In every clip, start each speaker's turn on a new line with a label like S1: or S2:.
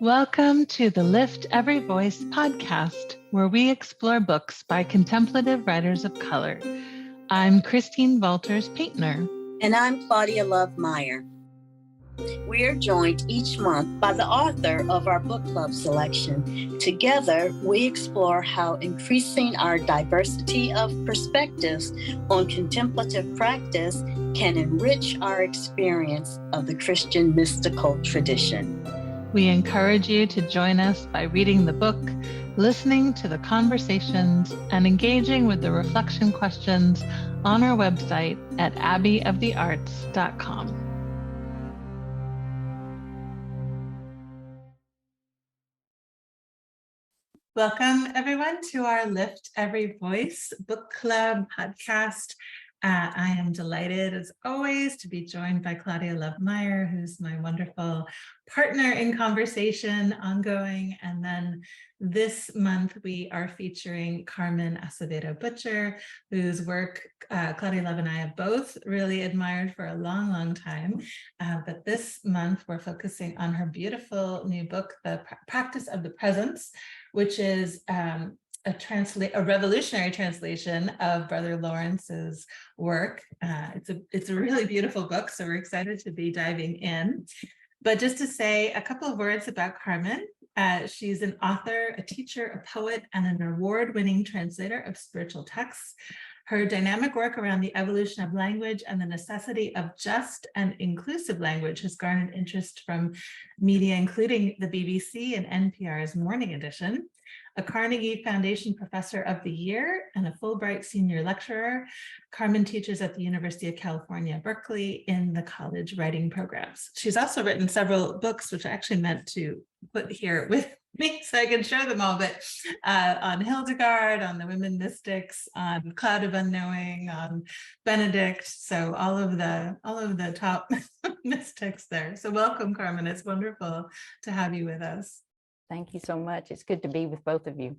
S1: Welcome to the Lift Every Voice podcast, where we explore books by contemplative writers of color. I'm Christine Valters Paintner.
S2: And I'm Claudia Love Mair. We are joined each month by the author of our book club selection. Together, we explore how increasing our diversity of perspectives on contemplative practice can enrich our experience of the Christian mystical tradition.
S1: We encourage you to join us by reading the book, listening to the conversations, and engaging with the reflection questions on our website at abbeyofthearts.com. Welcome, everyone, to our Lift Every Voice book club podcast. I am delighted, as always, to be joined by Claudia Love Mair, who's my wonderful partner in conversation, ongoing. And then this month, we are featuring Carmen Acevedo Butcher, whose work Claudia Love and I have both really admired for a long, long time. But this month, we're focusing on her beautiful new book, The Practice of the Presence, which is a revolutionary translation of Brother Lawrence's work. It's a really beautiful book, so we're excited to be diving in. But just to say a couple of words about Carmen. She's an author, a teacher, a poet, and an award-winning translator of spiritual texts. Her dynamic work around the evolution of language and the necessity of just and inclusive language has garnered interest from media, including the BBC and NPR's Morning Edition. A Carnegie Foundation Professor of the Year and a Fulbright Senior Lecturer, Carmen teaches at the University of California, Berkeley in the college writing programs. She's also written several books, which I actually meant to put here with me so I can show them all, but on Hildegard, on the Women Mystics, on Cloud of Unknowing, on Benedict. So all of the top mystics there. So welcome, Carmen. It's wonderful to have you with us.
S3: Thank you so much. It's good to be with both of you.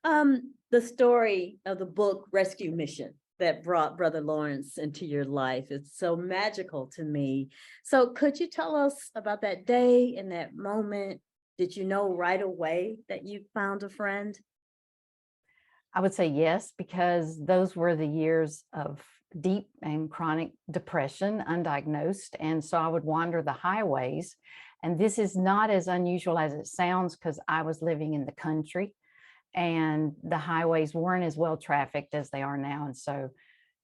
S4: The story of the book Rescue Mission that brought Brother Lawrence into your life is so magical to me. So could you tell us about that day and that moment? Did you know right away that you found a friend?
S3: I would say yes, because those were the years of deep and chronic depression, undiagnosed. And so I would wander the highways. And this is not as unusual as it sounds, because I was living in the country and the highways weren't as well trafficked as they are now. And so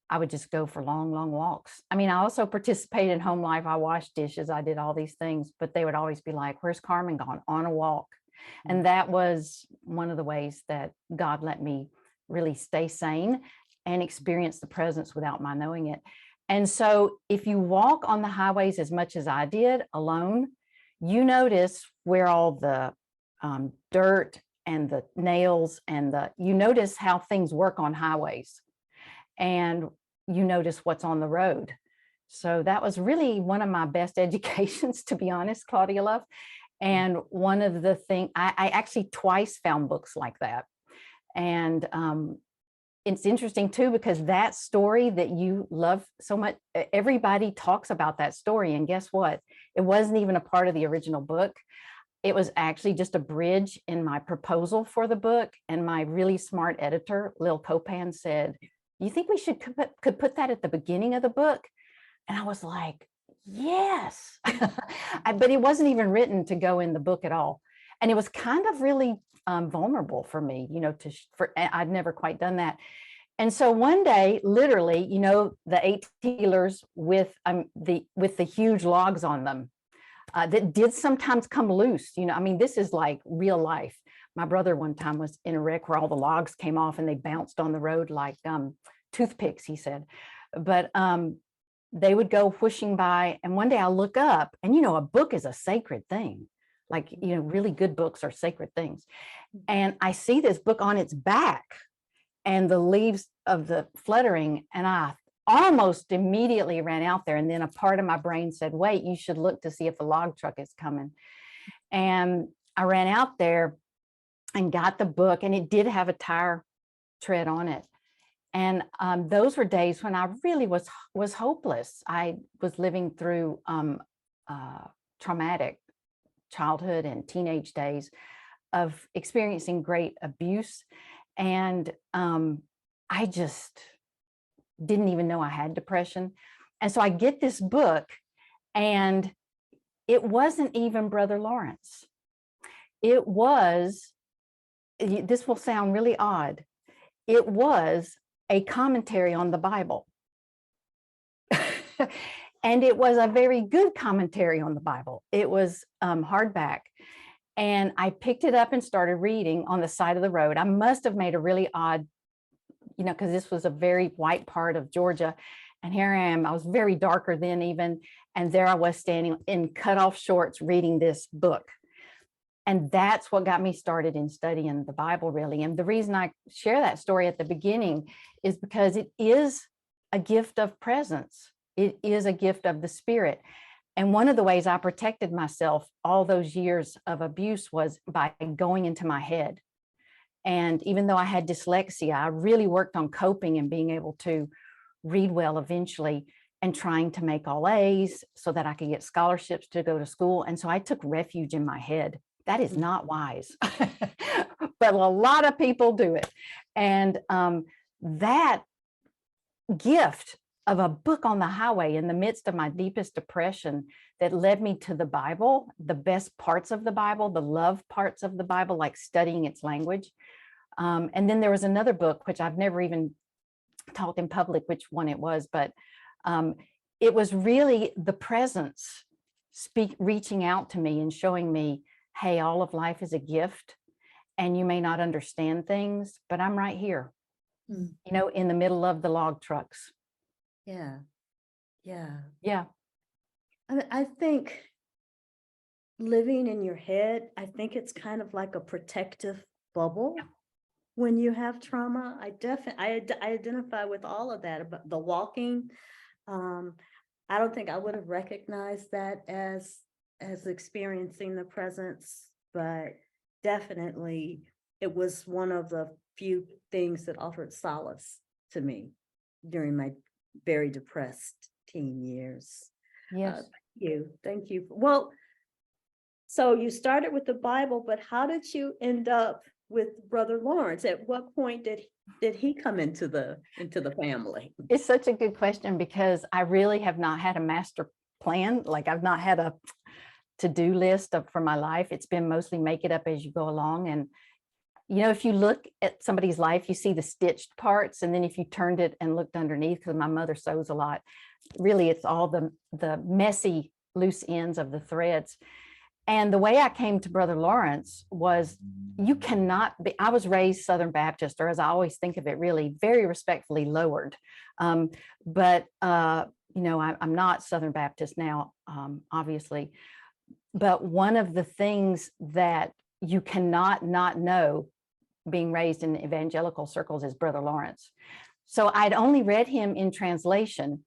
S3: I would just go for long, long walks. I mean, I also participated in home life. I washed dishes. I did all these things, but they would always be like, "Where's Carmen gone?" On a walk. And that was one of the ways that God let me really stay sane and experience the presence without my knowing it. And so if you walk on the highways as much as I did alone, you notice where all the dirt and the nails and you notice how things work on highways, and you notice what's on the road. So that was really one of my best educations, to be honest, Claudia Love. And one of the things, I actually twice found books like that. And it's interesting too, because that story that you love so much, everybody talks about that story. And guess what? It wasn't even a part of the original book. It was actually just a bridge in my proposal for the book. And my really smart editor, Lil Copan, said, "You think we could put that at the beginning of the book?" And I was like, yes. But it wasn't even written to go in the book at all. And it was kind of really vulnerable for me, I'd never quite done that. And so one day, literally, the 18-wheelers with the huge logs on them that did sometimes come loose. This is like real life. My brother one time was in a wreck where all the logs came off and they bounced on the road like toothpicks, he said. But they would go whooshing by. And one day I look up and, a book is a sacred thing. Like, really good books are sacred things. And I see this book on its back and the leaves of the fluttering. And I almost immediately ran out there. And then a part of my brain said, wait, you should look to see if the log truck is coming. And I ran out there and got the book, and it did have a tire tread on it. And those were days when I really was hopeless. I was living through traumatic childhood and teenage days of experiencing great abuse. And I just didn't even know I had depression. And so I get this book, and it wasn't even Brother Lawrence. It was, this will sound really odd, it was a commentary on the Bible. And it was a very good commentary on the Bible. It was hardback. And I picked it up and started reading on the side of the road. I must have made a really odd, because this was a very white part of Georgia. And here I am, I was very darker then even. And there I was standing in cutoff shorts reading this book. And that's what got me started in studying the Bible, really. And the reason I share that story at the beginning is because it is a gift of presence. It is a gift of the Spirit. And one of the ways I protected myself all those years of abuse was by going into my head. And even though I had dyslexia, I really worked on coping and being able to read well eventually, and trying to make all A's so that I could get scholarships to go to school. And so I took refuge in my head. That is not wise, but a lot of people do it. And that gift of a book on the highway in the midst of my deepest depression that led me to the Bible, the best parts of the Bible, the love parts of the Bible, like studying its language. And then there was another book, which I've never even talked in public which one it was, but it was really the presence reaching out to me and showing me, hey, all of life is a gift, and you may not understand things, but I'm right here, in the middle of the log trucks.
S4: Yeah. Yeah.
S3: Yeah.
S4: I think living in your head, I think it's kind of like a protective bubble. When you have trauma, I identify with all of that, about the walking. I don't think I would have recognized that as experiencing the presence, but definitely it was one of the few things that offered solace to me during my very depressed teen years.
S3: Yes.
S4: Thank you. Well, so you started with the Bible, but how did you end up with Brother Lawrence? At what point did he come into the family?
S3: It's such a good question, because I really have not had a master plan. Like, I've not had a to-do list for my life. It's been mostly make it up as you go along. And if you look at somebody's life, you see the stitched parts, and then if you turned it and looked underneath, because my mother sews a lot, really it's all the messy loose ends of the threads. And the way I came to Brother Lawrence was, you cannot be, I was raised Southern Baptist, or as I always think of it, really very respectfully lowered. But I'm not Southern Baptist now, obviously. But one of the things that you cannot not know being raised in evangelical circles is Brother Lawrence. So I'd only read him in translation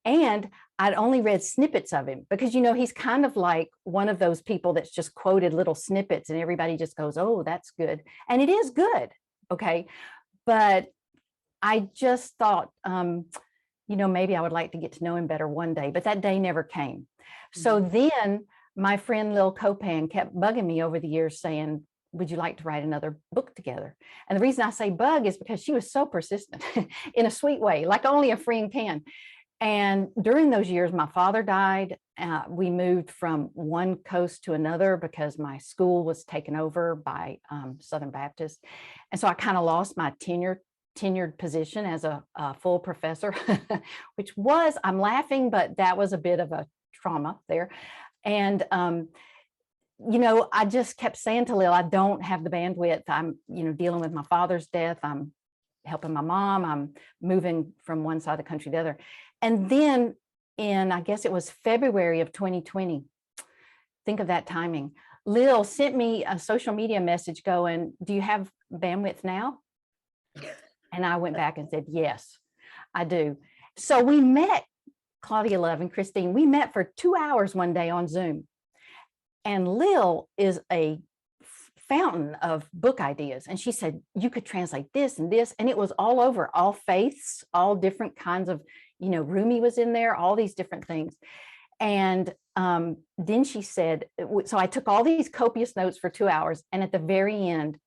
S3: and I'd only read snippets of him, because, he's kind of like one of those people that's just quoted little snippets and everybody just goes, oh, that's good. And it is good. Okay. But I just thought, maybe I would like to get to know him better one day, but that day never came. So then my friend Lil Copan kept bugging me over the years saying, would you like to write another book together? And the reason I say bug is because she was so persistent in a sweet way, like only a friend can. And during those years, my father died. We moved from one coast to another because my school was taken over by Southern Baptist. And so I kind of lost my tenured position as a full professor, which was, I'm laughing, but that was a bit of a trauma there. And I just kept saying to Lil, I don't have the bandwidth. I'm, dealing with my father's death. I'm helping my mom. I'm moving from one side of the country to the other. And then I guess it was February of 2020, think of that timing, Lil sent me a social media message going, do you have bandwidth now? And I went back and said, yes, I do. So we met, Claudia Love and Christine, we met for 2 hours one day on Zoom. And Lil is a fountain of book ideas. And she said, you could translate this and this. And it was all over, all faiths, all different kinds of, Rumi was in there, all these different things. And then she said, so I took all these copious notes for 2 hours. And at the very end,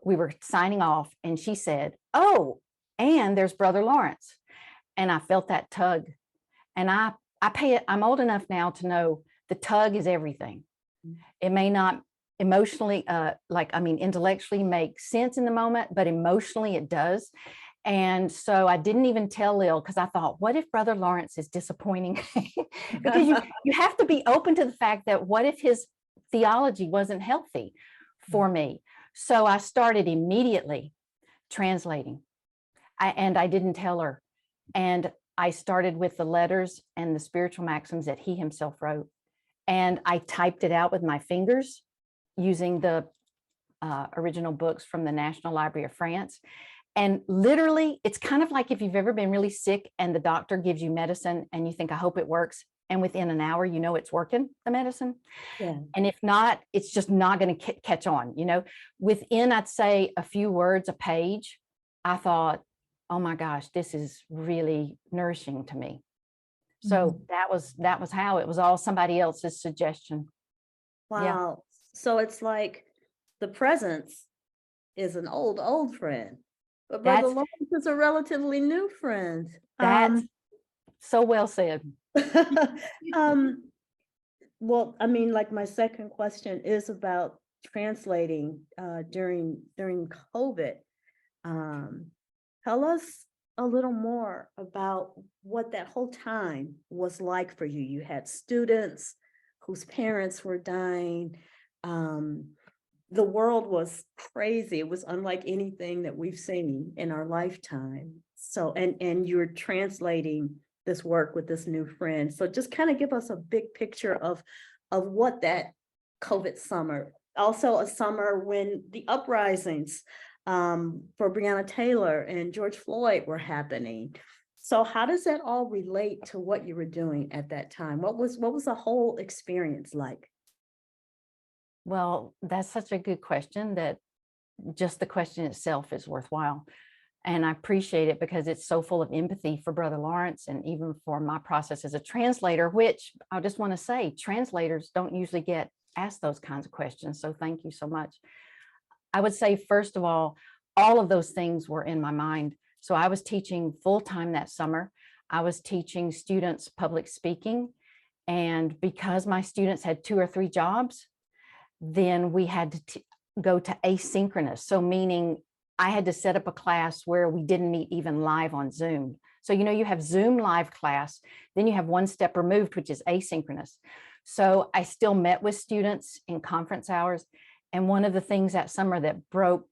S3: we were signing off. And she said, oh, and there's Brother Lawrence. And I felt that tug. And I'm old enough now to know the tug is everything. It may not emotionally, intellectually make sense in the moment, but emotionally it does. And so I didn't even tell Lil, because I thought, what if Brother Lawrence is disappointing? Because you have to be open to the fact that what if his theology wasn't healthy for me? So I started immediately translating. I didn't tell her. And I started with the letters and the spiritual maxims that he himself wrote. And I typed it out with my fingers using the original books from the National Library of France. And literally, it's kind of like if you've ever been really sick and the doctor gives you medicine and you think, I hope it works. And within an hour, you know it's working, the medicine.
S4: Yeah.
S3: And if not, it's just not going to catch on. Within, I'd say, a few words a page, I thought, oh my gosh, this is really nourishing to me. So that was how it was all somebody else's suggestion.
S4: Wow.
S3: Yeah.
S4: So it's like the presence is an old friend, but Brother Lawrence is a relatively new friend.
S3: That's so well said.
S4: Well, I mean, like my second question is about translating during COVID. Tell us a little more about what that whole time was like for you. You had students whose parents were dying. The world was crazy. It was unlike anything that we've seen in our lifetime. So, and you're translating this work with this new friend. So just kind of give us a big picture of what that COVID summer, also a summer when the uprisings for Breonna Taylor and George Floyd were happening. So how does that all relate to what you were doing at that time? What was the whole experience like?
S3: Well, that's such a good question that just the question itself is worthwhile. And I appreciate it because it's so full of empathy for Brother Lawrence and even for my process as a translator, which I just want to say, translators don't usually get asked those kinds of questions. So thank you so much. I would say, first of all of those things were in my mind. So I was teaching full-time that summer. I was teaching students public speaking. And because my students had 2 or 3 jobs, then we had to go to asynchronous. So meaning I had to set up a class where we didn't meet even live on Zoom. So, you have Zoom live class, then you have one step removed, which is asynchronous. So I still met with students in conference hours. And one of the things that summer that broke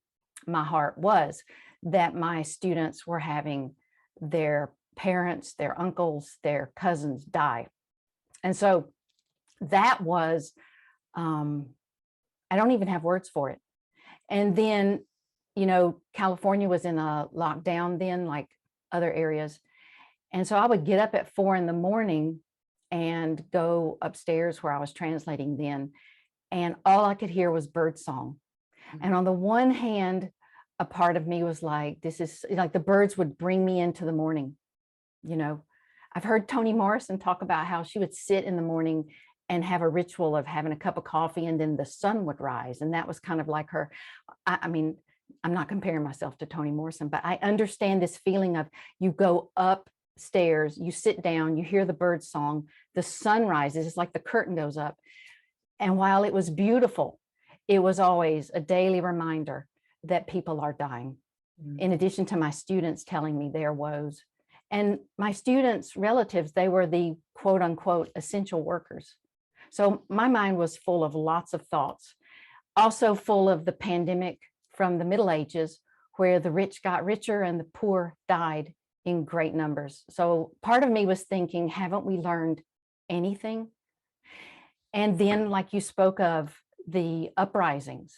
S3: my heart was that my students were having their parents, their uncles, their cousins die. And so that was, I don't even have words for it. And then, California was in a lockdown then, like other areas. And so I would get up at 4 a.m. and go upstairs where I was translating then. And all I could hear was bird song. And on the one hand, a part of me was like, this is like the birds would bring me into the morning. I've heard Toni Morrison talk about how she would sit in the morning and have a ritual of having a cup of coffee and then the sun would rise. And that was kind of like her. I mean, I'm not comparing myself to Toni Morrison, but I understand this feeling of you go upstairs, you sit down, you hear the bird song, the sun rises, it's like the curtain goes up. And while it was beautiful, it was always a daily reminder that people are dying, in addition to my students telling me their woes. And my students' relatives, they were the quote unquote essential workers. So my mind was full of lots of thoughts, also full of the pandemic from the Middle Ages, where the rich got richer and the poor died in great numbers. So part of me was thinking, haven't we learned anything? And then, like you spoke of, the uprisings,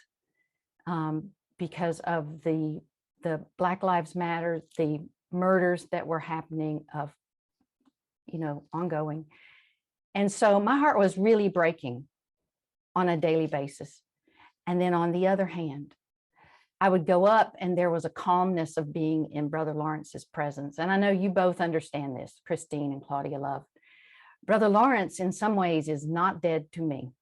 S3: because of the Black Lives Matter, the murders that were happening of, ongoing. And so my heart was really breaking on a daily basis. And then on the other hand, I would go up and there was a calmness of being in Brother Lawrence's presence. And I know you both understand this, Christine and Claudia Love. Brother Lawrence, in some ways, is not dead to me.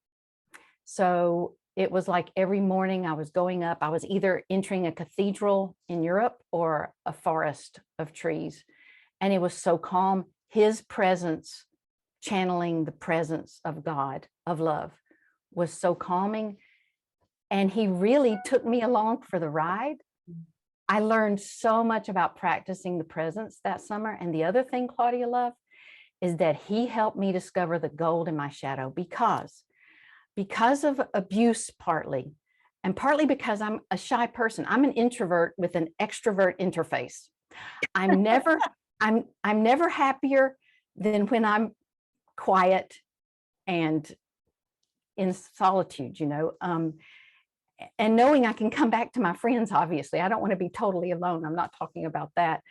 S3: So it was like every morning I was going up, I was either entering a cathedral in Europe or a forest of trees. And it was so calm. His presence, channeling the presence of God, of love, was so calming. And he really took me along for the ride. I learned so much about practicing the presence that summer. And the other thing, Claudia Love, is that he helped me discover the gold in my shadow because of abuse partly, and partly because I'm a shy person. I'm an introvert with an extrovert interface. I'm never happier than when I'm quiet and in solitude, and knowing I can come back to my friends. Obviously, I don't want to be totally alone. I'm not talking about that.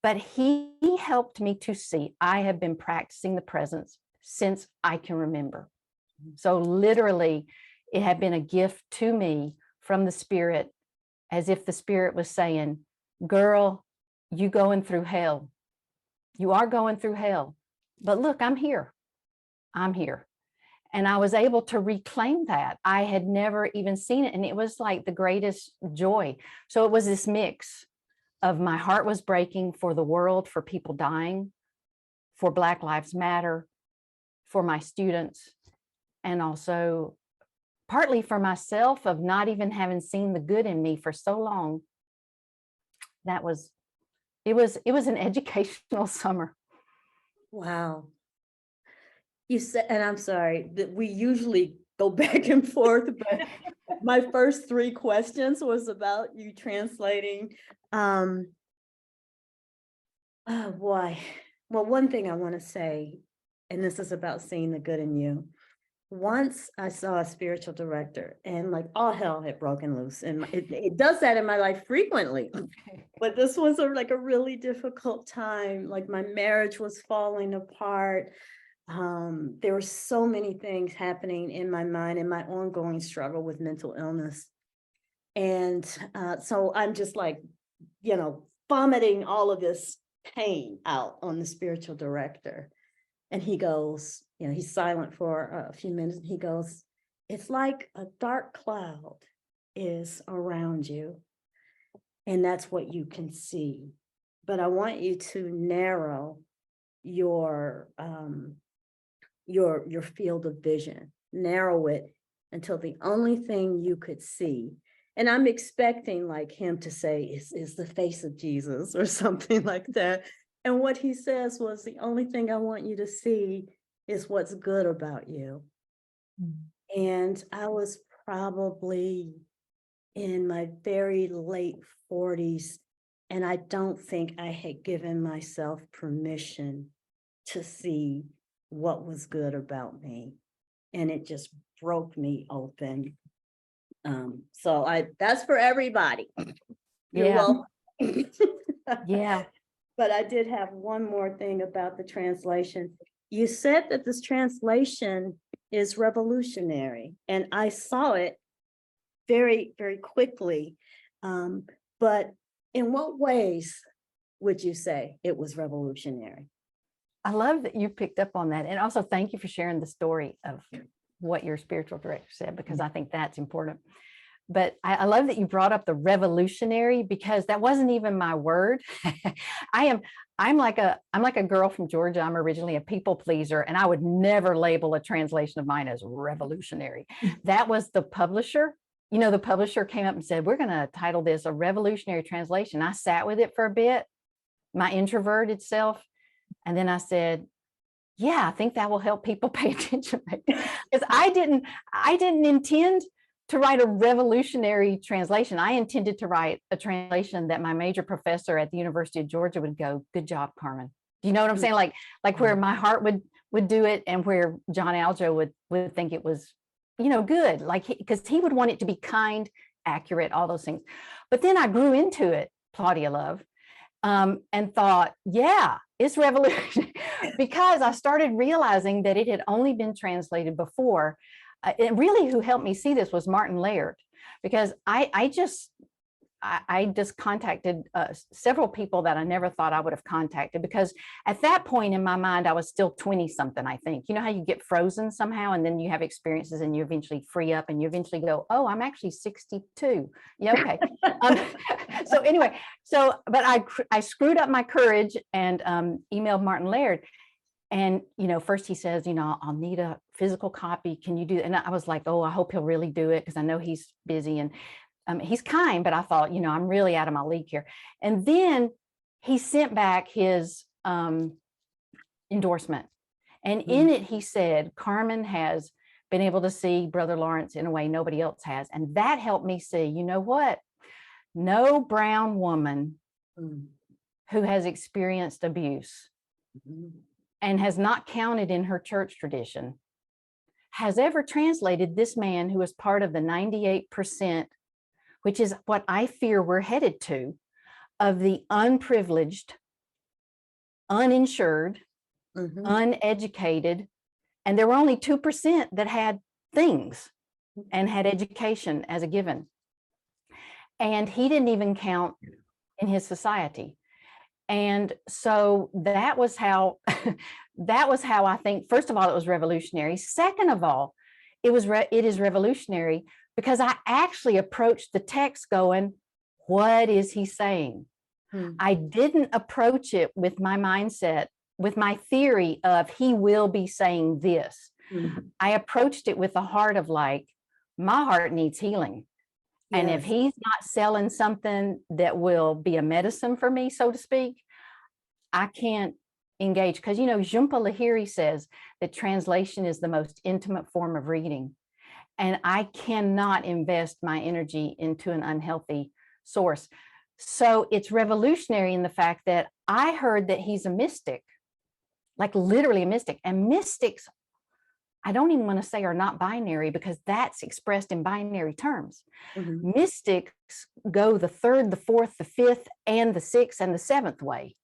S3: But he helped me to see I have been practicing the presence since I can remember. So literally, it had been a gift to me from the Spirit, as if the Spirit was saying, girl, you going through hell. You are going through hell. But look, I'm here. I'm here. And I was able to reclaim that. I had never even seen it. And it was like the greatest joy. So it was this mix of my heart was breaking for the world, for people dying, for Black Lives Matter, for my students, and also partly for myself of not even having seen the good in me for so long. It was an educational summer.
S4: Wow. You said, and I'm sorry that we usually go back and forth, but my first 3 questions was about you translating. Oh boy. Well, one thing I want to say, and this is about seeing the good in you. Once I saw a spiritual director and like all hell had broken loose, and it does that in my life frequently. But this was a really difficult time. Like my marriage was falling apart. There were so many things happening in my mind and my ongoing struggle with mental illness. And so I'm just like, vomiting all of this pain out on the spiritual director. And he goes, he's silent for a few minutes. And he goes, it's like a dark cloud is around you. And that's what you can see. But I want you to narrow your field of vision, narrow it until the only thing you could see. And I'm expecting like him to say is the face of Jesus or something like that. And what he says was, the only thing I want you to see is what's good about you. Mm-hmm. And I was probably in my very late 40s, and I don't think I had given myself permission to see what was good about me. And it just broke me open. So that's for everybody. You're welcome.
S3: Yeah.
S4: But I did have one more thing about the translation. You said that this translation is revolutionary, and I saw it very, very quickly. But in what ways would you say it was revolutionary?
S3: I love that you picked up on that. And also thank you for sharing the story of what your spiritual director said, because I think that's important. But I love that you brought up the revolutionary, because that wasn't even my word. I'm like a girl from Georgia. I'm originally a people pleaser, and I would never label a translation of mine as revolutionary. That was the publisher. The publisher came up and said, we're going to title this a revolutionary translation. I sat with it for a bit, my introverted self. And then I said, yeah, I think that will help people pay attention. Because I didn't intend to write a revolutionary translation. I intended to write a translation that my major professor at the University of Georgia would go, good job, Carmen. Do you know what I'm saying? Like where my heart would do it, and where John Aljo would think it was, good, because he would want it to be kind, accurate, all those things. But then I grew into it, Claudia Love, and thought, yeah, it's revolutionary, because I started realizing that it had only been translated before. And really who helped me see this was Martin Laird, because I just I just contacted several people that I never thought I would have contacted, because at that point in my mind, I was still 20 something, I think. You know how you get frozen somehow, and then you have experiences and you eventually free up and you eventually go, oh, I'm actually 62. Yeah, okay. So anyway, but I screwed up my courage and emailed Martin Laird. And, first he says, I'll need a physical copy. Can you do it? And I was like, oh, I hope he'll really do it, because I know he's busy. And he's kind, but I thought, I'm really out of my league here. And then he sent back his endorsement. And in it, he said, Carmen has been able to see Brother Lawrence in a way nobody else has. And that helped me see, you know what? No brown woman who has experienced abuse and has not counted in her church tradition has ever translated this man, who is part of the 98%, which is what I fear we're headed to, of the unprivileged, uninsured, uneducated. And there were only 2% that had things and had education as a given. And he didn't even count in his society. And so that was how I think, first of all, it was revolutionary. Second of all, it is revolutionary because I actually approached the text going, what is he saying? I didn't approach it with my mindset, with my theory of he will be saying this. I approached it with the heart of like, my heart needs healing. Yes. And if he's not selling something that will be a medicine for me, so to speak, I can't engage. Because, Jhumpa Lahiri says that translation is the most intimate form of reading. And I cannot invest my energy into an unhealthy source. So it's revolutionary in the fact that I heard that he's a mystic, like literally a mystic. And mystics, I don't even want to say are not binary, because that's expressed in binary terms. Mystics go the third, the fourth, the fifth, and the sixth, and the seventh way.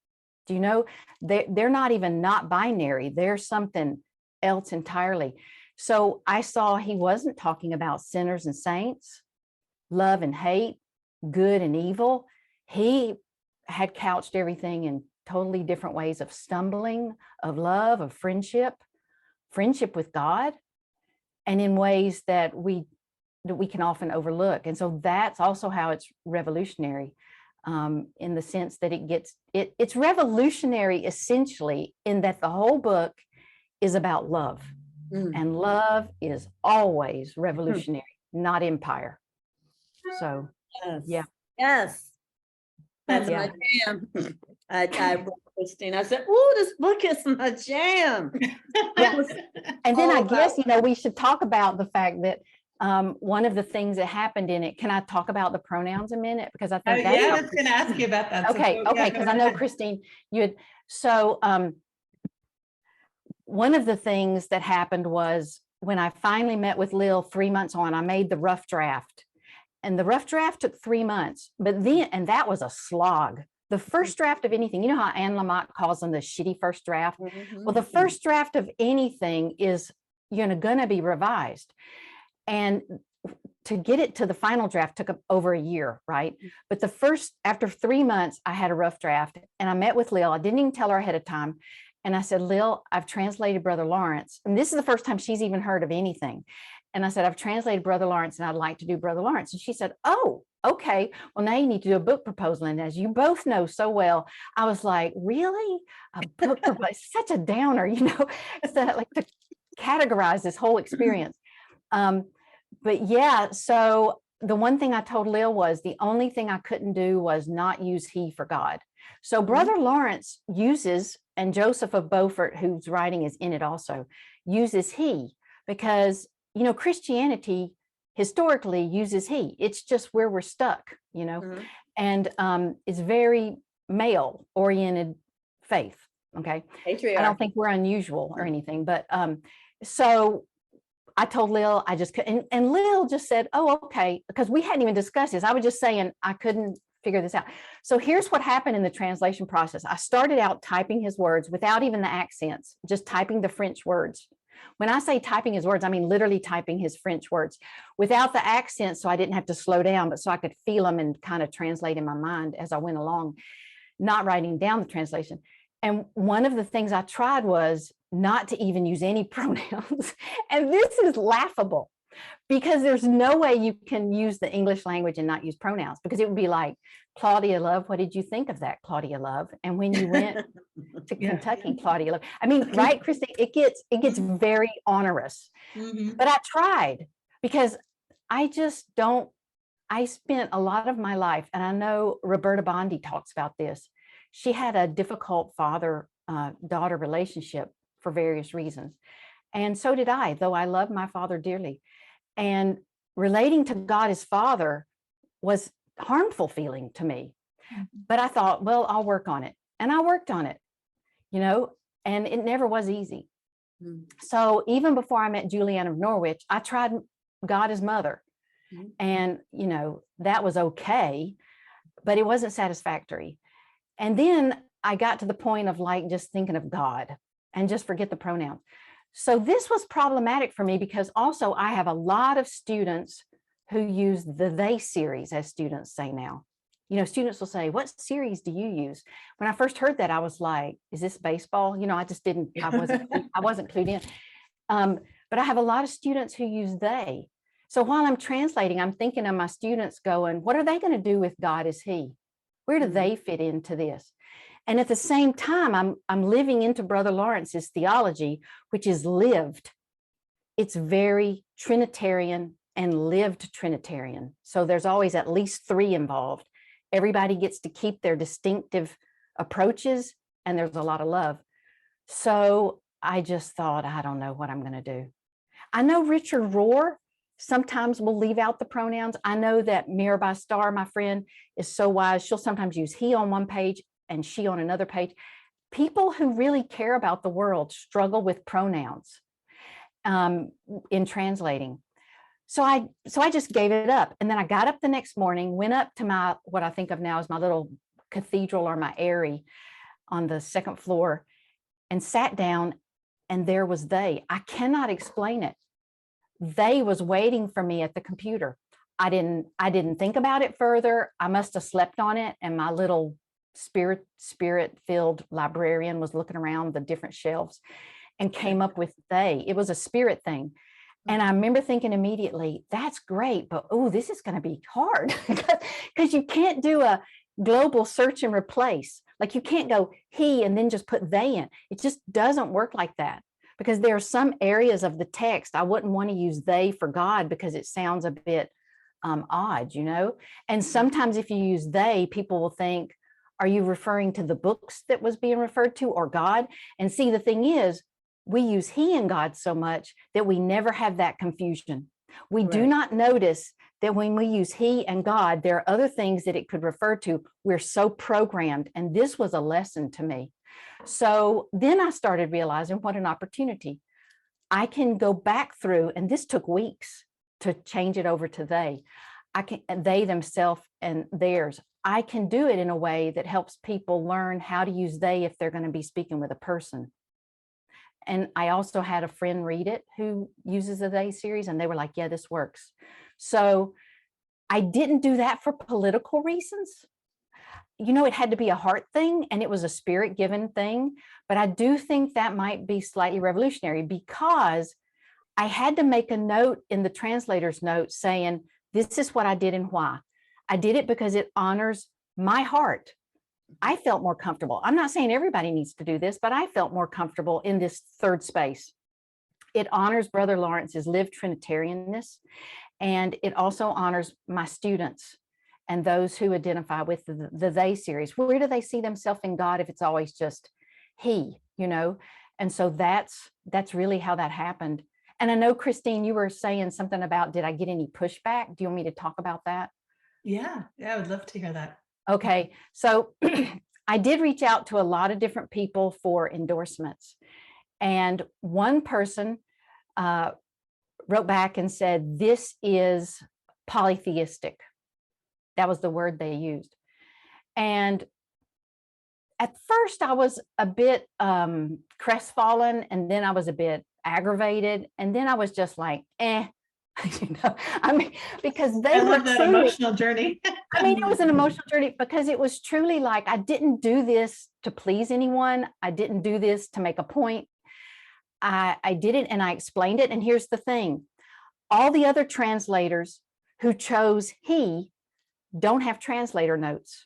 S3: Do you know? They're not even not binary. They're something else entirely. So I saw he wasn't talking about sinners and saints, love and hate, good and evil. He had couched everything in totally different ways of stumbling, of love, of friendship with God, and in ways that we can often overlook. And so that's also how it's revolutionary, in the sense that it's revolutionary essentially in that the whole book is about love. And love is always revolutionary, not empire. So,
S4: yes. Yes. That's my jam. I wrote Christine. I said, "Oh, this book is my jam."
S3: And then I guess, we should talk about the fact that one of the things that happened in it. Can I talk about the pronouns a minute? Because I think
S1: I was going to ask you about that.
S3: Okay, because I know, Christine, you had. So one of the things that happened was when I finally met with Lil 3 months on, I made the rough draft. And the rough draft took 3 months, and that was a slog. The first draft of anything, you know how Anne Lamott calls them the shitty first draft? Well, the first draft of anything is, going to be revised. And to get it to the final draft took over a year, right? But after 3 months, I had a rough draft, and I met with Lil. I didn't even tell her ahead of time. And I said, Lil, I've translated Brother Lawrence. And this is the first time she's even heard of anything. And I said, I've translated Brother Lawrence, and I'd like to do Brother Lawrence. And she said, oh, okay. Well, now you need to do a book proposal. And as you both know so well, I was like, really? A book proposal? Such a downer, so like to categorize this whole experience. But yeah, so the one thing I told Lil was the only thing I couldn't do was not use he for God. So Brother Lawrence uses, and Joseph of Beaufort, whose writing is in it also, uses he, because Christianity historically uses he. It's just where we're stuck, and it's very male oriented faith. Okay. Patriarch. I don't think we're unusual or anything, but so I told Lil, I just couldn't, and Lil just said, oh, okay, because we hadn't even discussed this. I was just saying I couldn't figure this out. So here's what happened in the translation process. I started out typing his words without even the accents, just typing the French words. When I say typing his words, I mean literally typing his French words without the accent, so I didn't have to slow down, but so I could feel them and kind of translate in my mind as I went along, not writing down the translation. And one of the things I tried was not to even use any pronouns. And this is laughable because there's no way you can use the English language and not use pronouns, because it would be like, Claudia Love, what did you think of that, Claudia Love? And when you went to Kentucky, Claudia Love, I mean, right, Christine, it gets very onerous. But I tried, because I just don't, I spent a lot of my life, and I know Roberta Bondi talks about this. She had a difficult father-daughter relationship for various reasons. And so did I, though I love my father dearly. And relating to God as Father was harmful feeling to me. But I thought, well, I'll work on it. And I worked on it, you know, and it never was easy. So even before I met Julianne of Norwich, I tried God as Mother. And, you know, that was okay, but it wasn't satisfactory. And then I got to the point of like just thinking of God and just forget the pronouns. So this was problematic for me, because also I have a lot of students who use the they series, as students say now. You know, students will say, what series do you use? When I first heard that, I was like, is this baseball? You know, I just didn't, I wasn't clued in. But I have a lot of students who use they. So while I'm translating, I'm thinking of my students going, what are they going to do with God as He? Where do they fit into this? And at the same time, I'm living into Brother Lawrence's theology, which is lived. It's very Trinitarian and lived Trinitarian. So there's always at least three involved. Everybody gets to keep their distinctive approaches, and there's a lot of love. So I just thought, I don't know what I'm going to do. I know Richard Rohr sometimes will leave out the pronouns. I know that Mirabai Starr, my friend, is so wise. She'll sometimes use he on one page and she on another page. People who really care about the world struggle with pronouns in translating. So I just gave it up. And then I got up the next morning, went up to my, what I think of now as my little cathedral or my airy on the second floor, and sat down, and there was they. I cannot explain it. They was waiting for me at the computer. I didn't think about it further. I must have slept on it, and my little spirit-filled librarian was looking around the different shelves and came up with they. It was a spirit thing. And I remember thinking immediately, that's great, but oh, this is going to be hard, because you can't do a global search and replace. Like you can't go he and then just put they in. It just doesn't work like that, because there are some areas of the text I wouldn't want to use they for God, because it sounds a bit odd, you know? And sometimes if you use they, people will think, are you referring to the books that was being referred to, or God? And see, the thing is, we use he and God so much that we never have that confusion. We do not notice that when we use he and God, there are other things that it could refer to. We're so programmed. And this was a lesson to me. So then I started realizing what an opportunity. I can go back through, and this took weeks to change it over to they. They themselves and theirs. I can do it in a way that helps people learn how to use they if they're going to be speaking with a person. And I also had a friend read it who uses the they series, and they were like, yeah, this works. So I didn't do that for political reasons. You know, it had to be a heart thing, and it was a spirit given thing. But I do think that might be slightly revolutionary, because I had to make a note in the translator's note saying, this is what I did and why. I did it because it honors my heart. I felt more comfortable. I'm not saying everybody needs to do this, but I felt more comfortable in this third space. It honors Brother Lawrence's lived Trinitarianness, and it also honors my students and those who identify with the they series. Where do they see themselves in God if it's always just he, you know? And so that's really how that happened. And I know, Christine, you were saying something about, did I get any pushback? Do you want me to talk about that?
S1: Yeah, I would love to hear that.
S3: Okay, so I did reach out to a lot of different people for endorsements. And one person wrote back and said, this is polytheistic. That was the word they used. And at first I was a bit crestfallen, and then I was a bit aggravated. And then I was just like, I mean, because they
S1: I
S3: were
S1: love that
S3: truly,
S1: emotional journey.
S3: I mean, it was an emotional journey because it was truly like, I didn't do this to please anyone. I didn't do this to make a point. I did it and I explained it. And here's the thing. All the other translators who chose he don't have translator notes.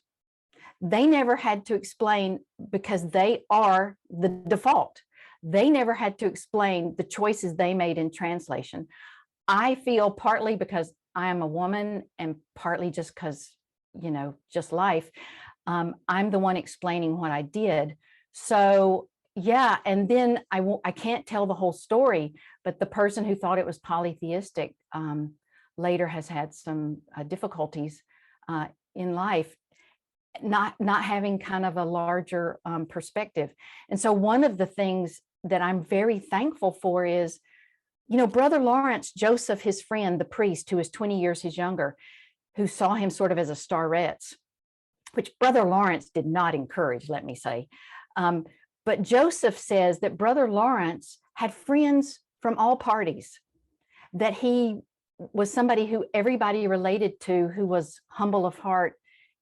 S3: They never had to explain because they are the default. They never had to explain the choices they made in translation. I feel partly because I am a woman and partly just because, just life, I'm the one explaining what I did. So yeah, and then I can't tell the whole story, but the person who thought it was polytheistic later has had some difficulties in life, not having kind of a larger perspective. And so one of the things that I'm very thankful for is, Brother Lawrence, Joseph, his friend, the priest, who is 20 years his younger, who saw him sort of as a starets, which Brother Lawrence did not encourage, let me say. But Joseph says that Brother Lawrence had friends from all parties, that he was somebody who everybody related to, who was humble of heart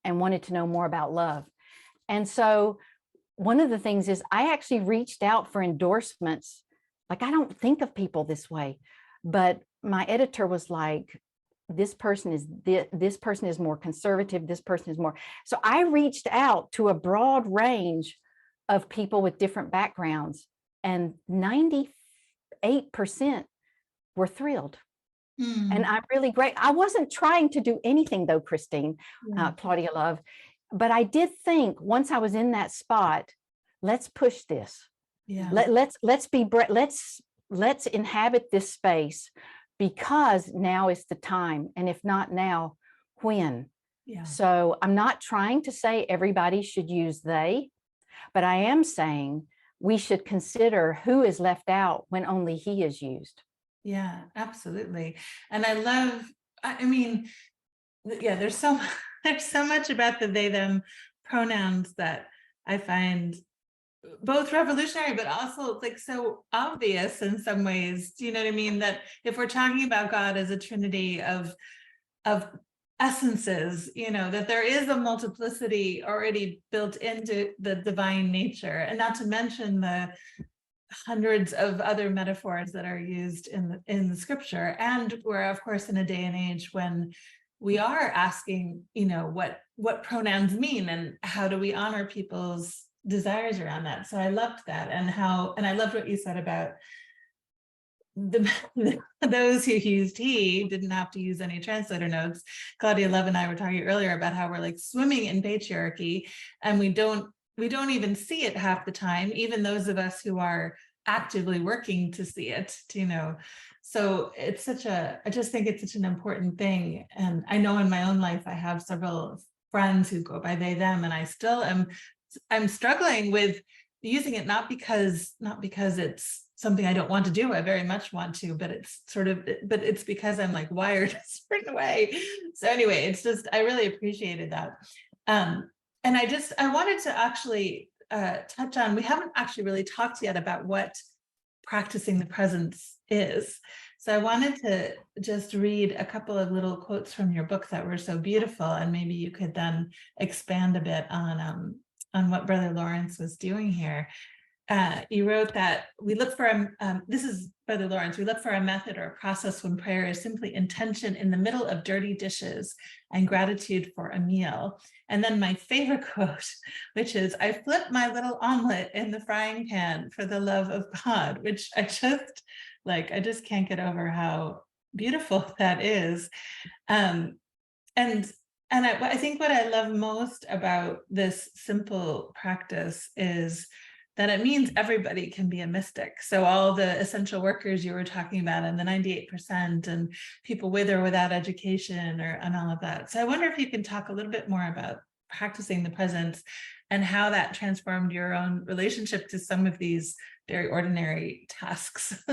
S3: and wanted to know more about love. And so one of the things is I actually reached out for endorsements. Like, I don't think of people this way, but my editor was like, this person is more conservative. This person is more. So I reached out to a broad range of people with different backgrounds, and 98% were thrilled. And I'm really great. I wasn't trying to do anything though, Christine, Claudia Love, but I did think once I was in that spot, let's push this.
S1: Yeah.
S3: Let's inhabit this space, because now is the time. And if not now, when?
S1: Yeah.
S3: So I'm not trying to say everybody should use they, but I am saying we should consider who is left out when only he is used.
S1: Yeah, absolutely. And I mean, there's so much about the they, them pronouns that I find both revolutionary, but also like so obvious in some ways. Do you know what I mean? That if we're talking about God as a trinity of essences, that there is a multiplicity already built into the divine nature, and not to mention the hundreds of other metaphors that are used in the scripture. And we're, of course, in a day and age when we are asking, what pronouns mean and how do we honor people's desires around that. So I loved that, and I loved what you said about those who used he didn't have to use any translator notes. Claudia Love and I were talking earlier about how we're like swimming in patriarchy, and we don't even see it half the time, even those of us who are actively working to see it, So I just think it's such an important thing. And I know in my own life, I have several friends who go by they, them, and I still I'm struggling with using it, not because it's something I don't want to do. I very much want to, but it's because I'm like wired a certain way. So anyway, it's just, I really appreciated that. And I wanted to actually touch on, we haven't actually really talked yet about what practicing the presence is. So I wanted to just read a couple of little quotes from your book that were so beautiful, and maybe you could then expand a bit on what Brother Lawrence was doing here. You wrote that we look for this is Brother Lawrence, we look for a method or a process when prayer is simply intention in the middle of dirty dishes and gratitude for a meal. And then my favorite quote, which is, I flip my little omelet in the frying pan for the love of God, which I just can't get over how beautiful that is. And I think what I love most about this simple practice is that it means everybody can be a mystic. So all the essential workers you were talking about, and the 98%, and people with or without education, and all of that. So I wonder if you can talk a little bit more about practicing the presence and how that transformed your own relationship to some of these very ordinary tasks.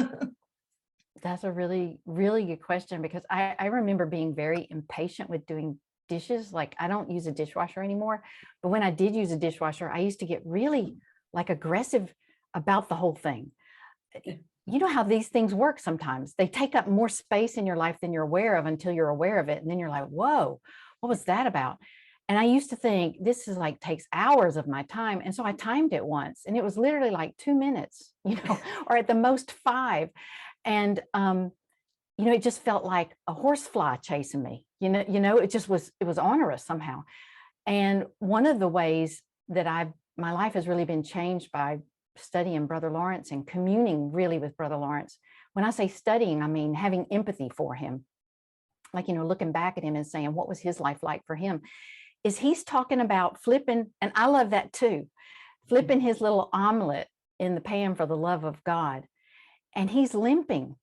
S3: That's a really, really good question, because I remember being very impatient with doing dishes. Like, I don't use a dishwasher anymore, but when I did use a dishwasher, I used to get really like aggressive about the whole thing. you know how these things work sometimes. They take up more space in your life than you're aware of until you're aware of it. And then you're like, whoa, what was that about? And I used to think this is like takes hours of my time. And so I timed it once and it was literally like 2 minutes, you know, or at the most 5. And, you know, it just felt like a horsefly chasing me, you know, it was onerous somehow. And one of the ways that my life has really been changed by studying Brother Lawrence and communing really with Brother Lawrence. When I say studying, I mean having empathy for him, like, you know, looking back at him and saying, what was his life like for him? Is he's talking about flipping, and I love that too, flipping his little omelet in the pan for the love of God. And he's limping,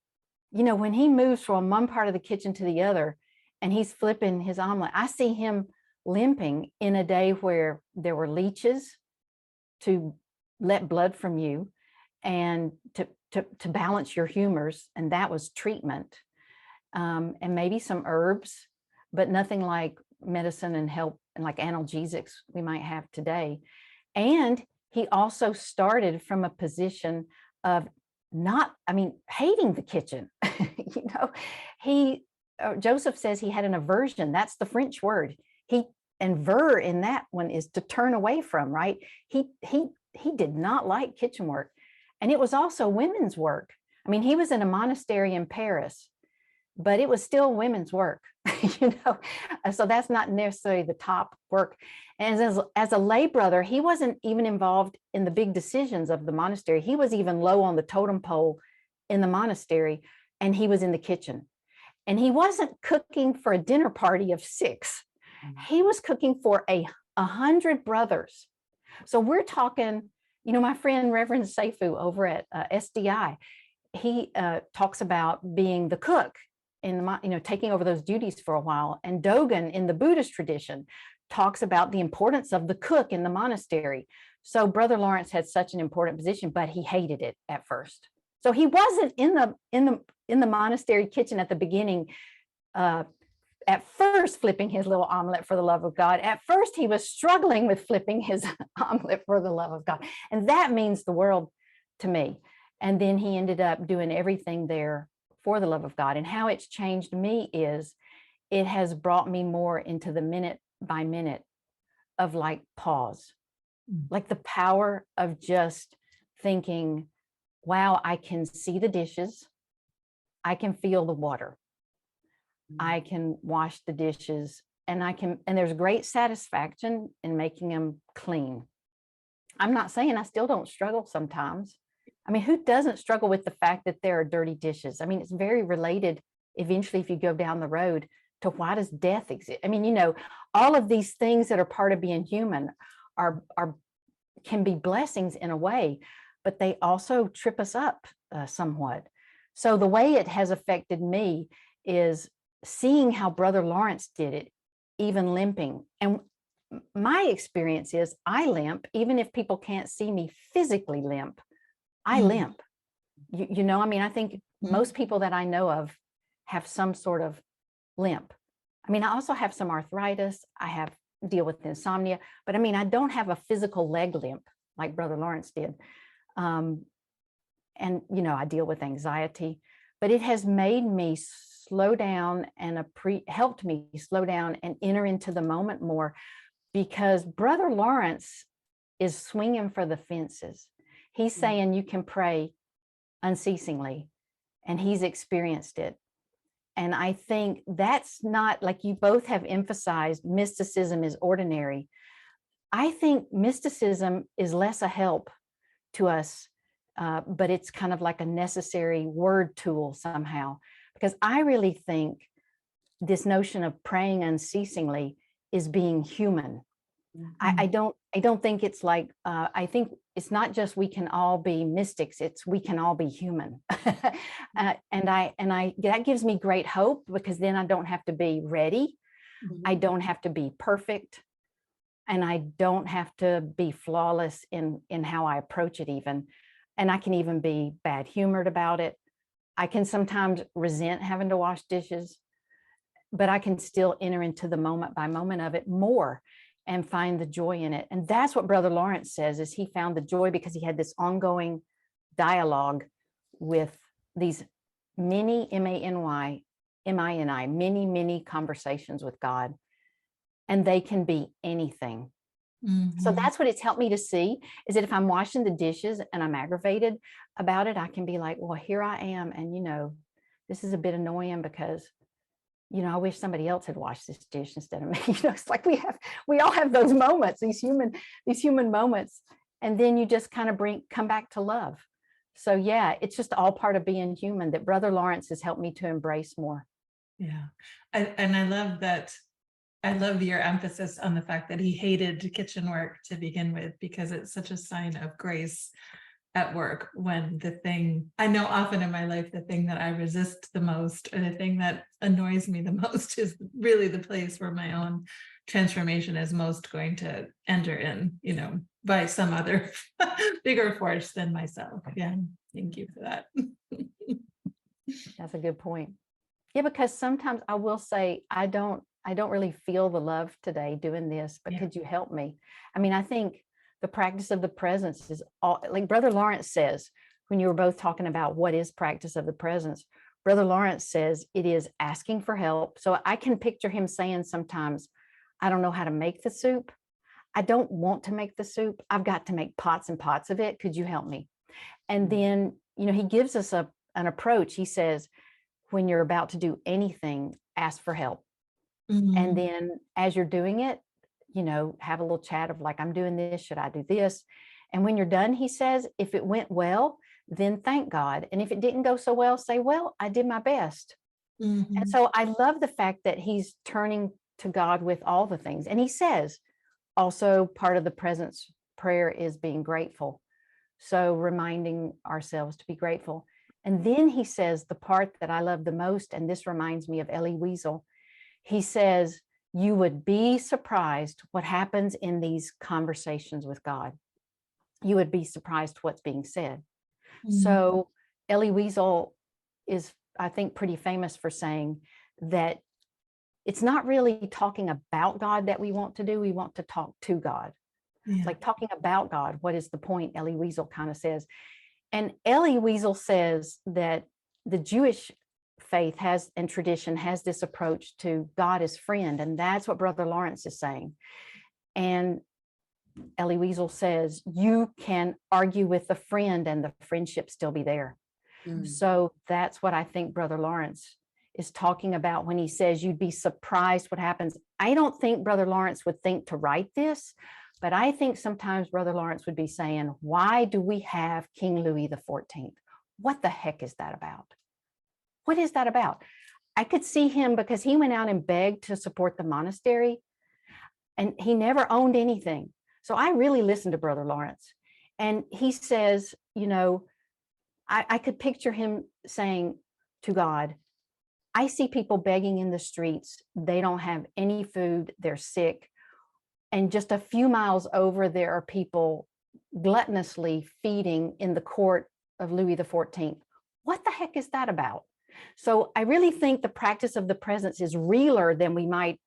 S3: you know, when he moves from one part of the kitchen to the other and he's flipping his omelet, I see him limping in a day where there were leeches to let blood from you and to balance your humors. And that was treatment. And maybe some herbs, but nothing like medicine and help and like analgesics we might have today. And he also started from a position of hating the kitchen. You know, Joseph says he had an aversion. That's the French word. And ver in that one is to turn away from, right? He did not like kitchen work. And it was also women's work. I mean, he was in a monastery in Paris, but it was still women's work, you know? So that's not necessarily the top work. And as a lay brother, he wasn't even involved in the big decisions of the monastery. He was even low on the totem pole in the monastery, and he was in the kitchen. And he wasn't cooking for a dinner party of 6. He was cooking for 100 brothers. So we're talking, you know, my friend Reverend Seifu over at SDI, he talks about being the cook taking over those duties for a while. And Dogen in the Buddhist tradition talks about the importance of the cook in the monastery. So Brother Lawrence had such an important position, but he hated it at first. So he wasn't in the monastery kitchen at the beginning, at first flipping his little omelet for the love of God. At first, he was struggling with flipping his omelet for the love of God. And that means the world to me. And then he ended up doing everything there for the love of God. And how it's changed me is it has brought me more into the minute by minute of like pause, like the power of just thinking, wow, I can see the dishes. I can feel the water. I can wash the dishes and there's great satisfaction in making them clean. I'm not saying I still don't struggle sometimes. I mean, who doesn't struggle with the fact that there are dirty dishes? I mean, it's very related eventually if you go down the road to why does death exist? I mean, you know, all of these things that are part of being human can be blessings in a way, but they also trip us up somewhat. So the way it has affected me is seeing how Brother Lawrence did it, even limping. And my experience is I limp, even if people can't see me physically limp, I limp. You know, I mean, I think most people that I know of have some sort of limp. I mean, I also have some arthritis. I deal with insomnia, but I mean, I don't have a physical leg limp like Brother Lawrence did. And, you know, I deal with anxiety, but it has made me slow down and helped me slow down and enter into the moment more, because Brother Lawrence is swinging for the fences. He's saying you can pray unceasingly, and he's experienced it. And I think that's not, like you both have emphasized, mysticism is ordinary. I think mysticism is less a help to us, but it's kind of like a necessary word tool somehow, because I really think this notion of praying unceasingly is being human. I don't think it's like, I think it's not just we can all be mystics, it's we can all be human. And that gives me great hope, because then I don't have to be ready. I don't have to be perfect. And I don't have to be flawless in how I approach it even. And I can even be bad humored about it. I can sometimes resent having to wash dishes, but I can still enter into the moment by moment of it more and find the joy in it. And that's what Brother Lawrence says, is he found the joy because he had this ongoing dialogue with these many, M-A-N-Y, many conversations with God, and they can be anything. So that's what it's helped me to see, is that if I'm washing the dishes and I'm aggravated about it, I can be like, well, here I am. And, this is a bit annoying because, I wish somebody else had washed this dish instead of me. It's like we all have those moments, these human moments. And then you just kind of come back to love. So yeah, it's just all part of being human that Brother Lawrence has helped me to embrace more.
S1: Yeah. And I love that. I love your emphasis on the fact that he hated kitchen work to begin with, because it's such a sign of grace at work when I know often in my life, the thing that I resist the most, or the thing that annoys me the most, is really the place where my own transformation is most going to enter in, by some other bigger force than myself. Yeah. Thank you for that.
S3: That's a good point. Yeah, because sometimes I will say, I don't really feel the love today doing this, but could you help me? I mean, I think the practice of the presence is all, like Brother Lawrence says, when you were both talking about what is practice of the presence, Brother Lawrence says it is asking for help. So I can picture him saying sometimes, I don't know how to make the soup. I don't want to make the soup. I've got to make pots and pots of it. Could you help me? And then, he gives us an approach. He says, when you're about to do anything, ask for help. And then as you're doing it, have a little chat of like, I'm doing this, should I do this? And when you're done, he says, if it went well, then thank God. And if it didn't go so well, say, well, I did my best. And so I love the fact that he's turning to God with all the things. And he says, also part of the presence prayer is being grateful. So reminding ourselves to be grateful. And then he says the part that I love the most, and this reminds me of Elie Wiesel. He says, you would be surprised what happens in these conversations with God. You would be surprised what's being said. So Elie Wiesel is, I think, pretty famous for saying that it's not really talking about God that we want to do. We want to talk to God. It's like talking about God. What is the point? Elie Wiesel kind of says. And Elie Wiesel says that the Jewish faith and tradition has this approach to God as friend. And that's what Brother Lawrence is saying. And Elie Wiesel says, you can argue with a friend and the friendship still be there. So that's what I think Brother Lawrence is talking about when he says you'd be surprised what happens. I don't think Brother Lawrence would think to write this, but I think sometimes Brother Lawrence would be saying, why do we have King Louis XIV? What the heck is that about? What is that about? I could see him because he went out and begged to support the monastery and he never owned anything. So I really listened to Brother Lawrence. And he says, I could picture him saying to God, I see people begging in the streets. They don't have any food. They're sick. And just a few miles over, there are people gluttonously feeding in the court of Louis XIV. What the heck is that about? So I really think the practice of the presence is realer than we might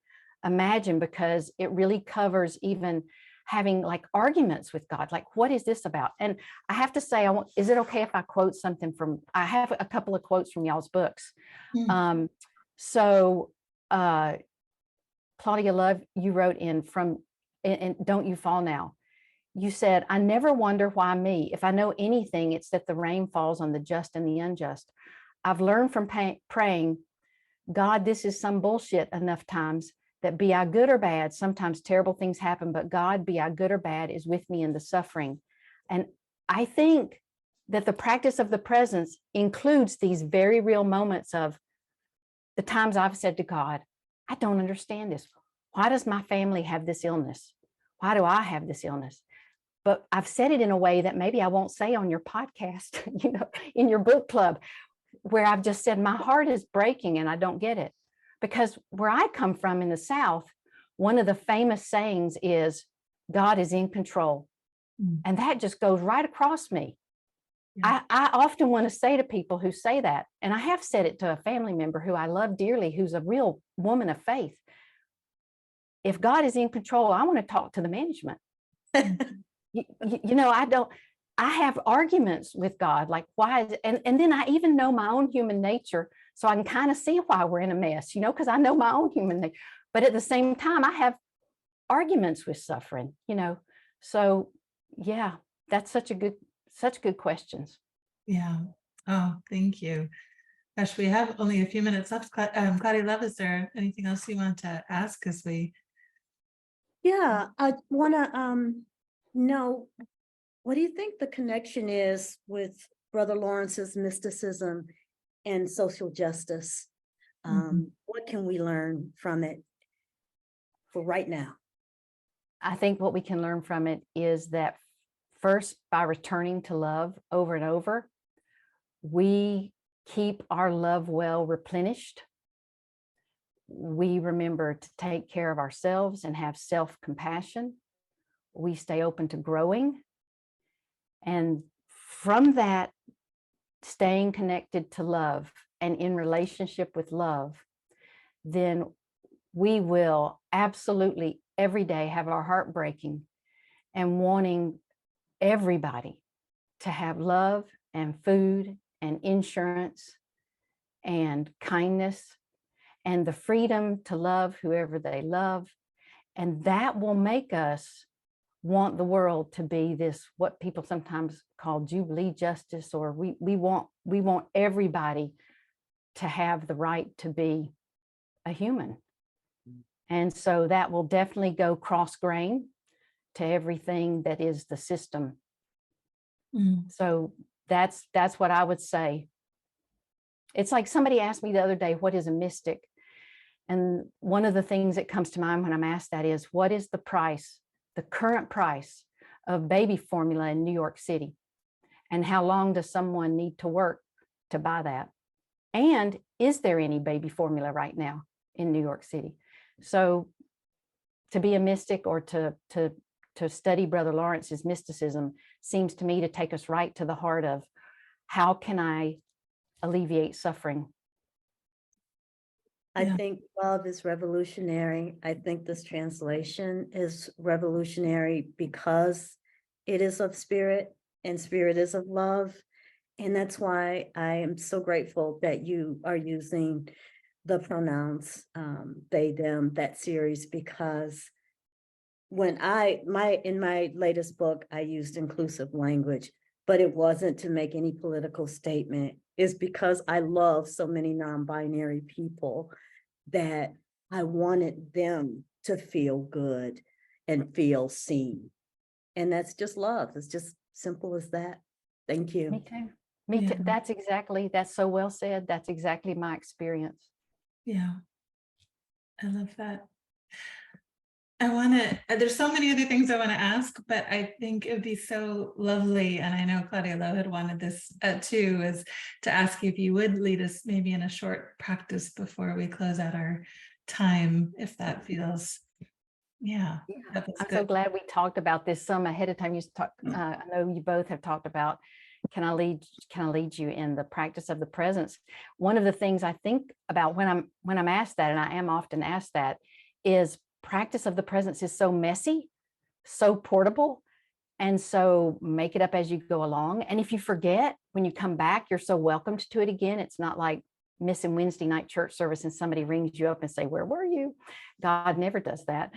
S3: imagine, because it really covers even having like arguments with God. Like, what is this about? And I have to say, is it okay if I quote something I have a couple of quotes from y'all's books. Claudia Love, you wrote in Don't You Fall Now. You said, I never wonder why me. If I know anything, it's that the rain falls on the just and the unjust. I've learned from praying, God, this is some bullshit enough times that be I good or bad, sometimes terrible things happen, but God, be I good or bad, is with me in the suffering. And I think that the practice of the presence includes these very real moments of the times I've said to God, I don't understand this. Why does my family have this illness? Why do I have this illness? But I've said it in a way that maybe I won't say on your podcast, in your book club, where I've just said, my heart is breaking and I don't get it. Because where I come from in the South, one of the famous sayings is, God is in control. And that just goes right across me. I often want to say to people who say that, and I have said it to a family member who I love dearly, who's a real woman of faith. If God is in control, I want to talk to the management. I don't, I have arguments with God, like why is it, and then I even know my own human nature, so I can kind of see why we're in a mess, you know, because I know my own human nature. But at the same time, I have arguments with suffering, you know. So yeah, that's such good questions.
S1: Yeah. Oh, thank you. Gosh, we have only a few minutes left. Claudia Love, is there anything else you want to ask as we?
S4: Yeah, I want to know, what do you think the connection is with Brother Lawrence's mysticism and social justice? What can we learn from it for right now?
S3: I think what we can learn from it is that first, by returning to love over and over, we keep our love well replenished. We remember to take care of ourselves and have self-compassion. We stay open to growing. And from that, staying connected to love and in relationship with love, then we will absolutely every day have our heart breaking and wanting everybody to have love and food and insurance and kindness and the freedom to love whoever they love. And that will make us want the world to be this, what people sometimes call Jubilee justice, or we want everybody to have the right to be a human. And so that will definitely go cross-grain to everything that is the system. So that's what I would say. It's like somebody asked me the other day, what is a mystic? And one of the things that comes to mind when I'm asked that is, what is the price, the current price of baby formula in New York City? And how long does someone need to work to buy that? And is there any baby formula right now in New York City? So to be a mystic, or to study Brother Lawrence's mysticism, seems to me to take us right to the heart of, how can I alleviate suffering?
S4: I think love is revolutionary. I think this translation is revolutionary because it is of spirit and spirit is of love. And that's why I am so grateful that you are using the pronouns they, them, that series, because when in my latest book, I used inclusive language, but it wasn't to make any political statement. It's because I love so many non-binary people that I wanted them to feel good and feel seen. And that's just love. It's just simple as that. Thank you.
S3: Me too. Me too. That's so well said. That's exactly my experience.
S1: Yeah, I love that. There's so many other things I want to ask, but I think it would be so lovely, and I know Claudia Love had wanted this too, is to ask you if you would lead us maybe in a short practice before we close out our time, if that feels,
S3: I'm so glad we talked about this some ahead of time. I know you both have talked about, can I lead you in the practice of the presence? One of the things I think about when I'm asked that, and I am often asked that, is practice of the presence is so messy, so portable, and so make it up as you go along. And if you forget, when you come back, you're so welcomed to it again. It's not like missing Wednesday night church service and somebody rings you up and say, where were you? God never does that.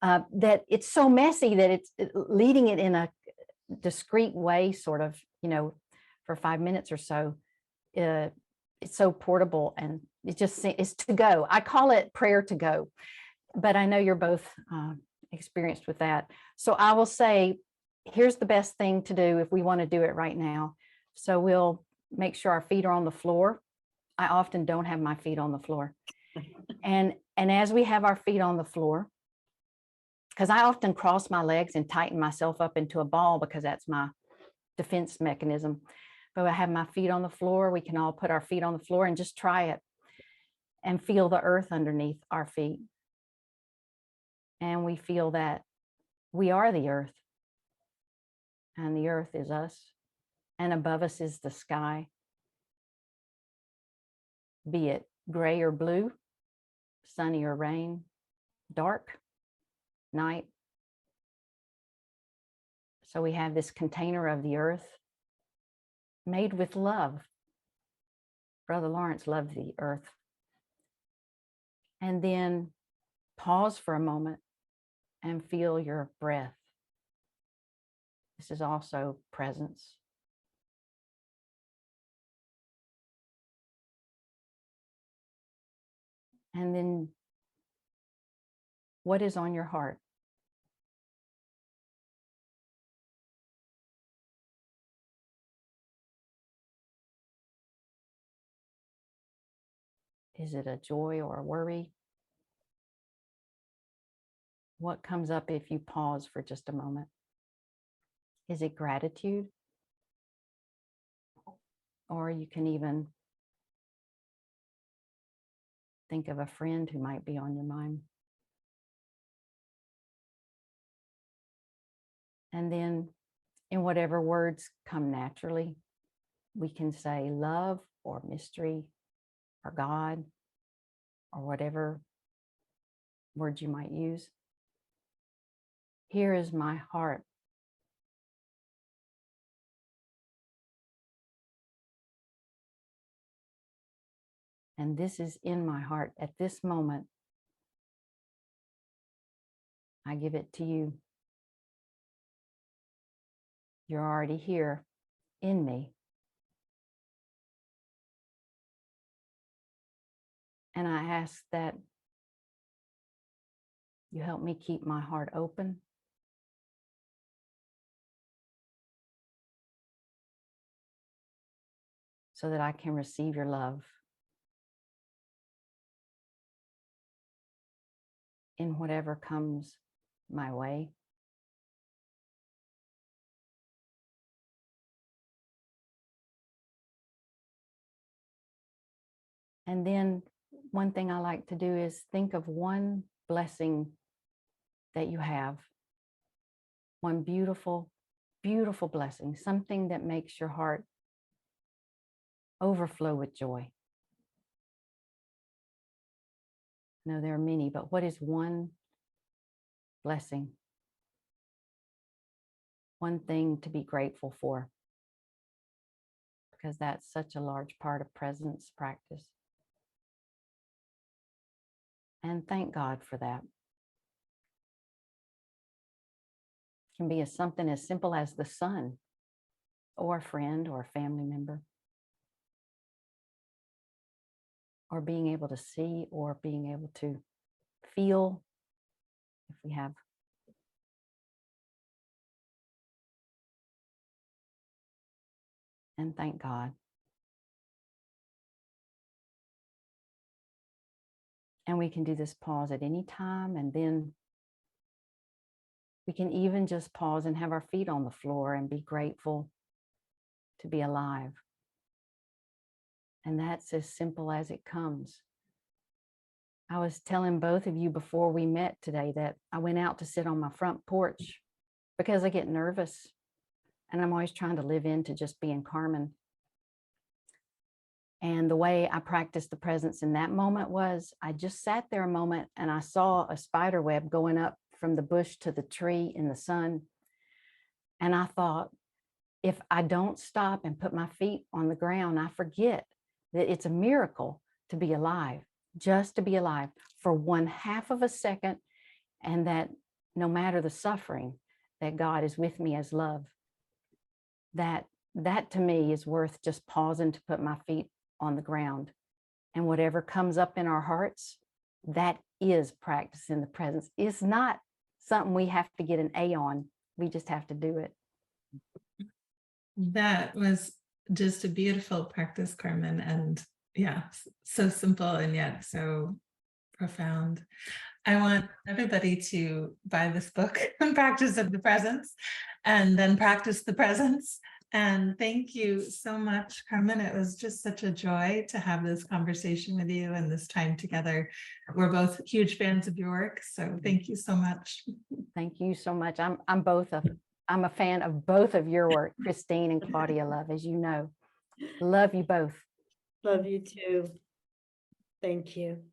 S3: That it's so messy that it's leading it in a discreet way, sort of, you know, for 5 minutes or so. It's so portable, and it's to go. I call it prayer to go. But I know you're both experienced with that. So I will say, here's the best thing to do if we want to do it right now. So we'll make sure our feet are on the floor. I often don't have my feet on the floor. And as we have our feet on the floor, because I often cross my legs and tighten myself up into a ball because that's my defense mechanism. But I have my feet on the floor. We can all put our feet on the floor and just try it and feel the earth underneath our feet. And we feel that we are the earth, and the earth is us, and above us is the sky, be it gray or blue, sunny or rain, dark, night. So we have this container of the earth made with love. Brother Lawrence loved the earth. And then pause for a moment and feel your breath. This is also presence. And then what is on your heart? Is it a joy or a worry? What comes up if you pause for just a moment? Is it gratitude? Or you can even think of a friend who might be on your mind. And then in whatever words come naturally, we can say love or mystery or God or whatever word you might use. Here is my heart. And this is in my heart at this moment. I give it to you. You're already here in me. And I ask that you help me keep my heart open. So that I can receive your love in whatever comes my way. And then one thing I like to do is think of one blessing that you have, one beautiful, beautiful blessing, something that makes your heart overflow with joy. No, there are many, but what is one blessing? One thing to be grateful for, because that's such a large part of presence practice. And thank God for that. It can be something as simple as the sun, or a friend or a family member, or being able to see or being able to feel if we have. And thank God. And we can do this pause at any time, and then we can even just pause and have our feet on the floor and be grateful to be alive. And that's as simple as it comes. I was telling both of you before we met today that I went out to sit on my front porch because I get nervous and I'm always trying to live into just being Carmen. And the way I practiced the presence in that moment was I just sat there a moment and I saw a spider web going up from the bush to the tree in the sun. And I thought, if I don't stop and put my feet on the ground, I forget that it's a miracle to be alive, just to be alive for 1/2 of a second. And that no matter the suffering, that God is with me as love. That to me is worth just pausing to put my feet on the ground. And whatever comes up in our hearts, that is practicing the presence. It's not something we have to get an A on. We just have to do it.
S1: That was just a beautiful practice, Carmen. And yeah, so simple and yet so profound. I want everybody to buy this book, Practice of the Presence, and then practice the presence. And thank you so much, Carmen. It was just such a joy to have this conversation with you and this time together. We're both huge fans of your work, so thank you so much.
S3: Thank you so much. I'm a fan of both of your work, Christine and Claudia Love, as you know. Love you both.
S4: Love you too. Thank you.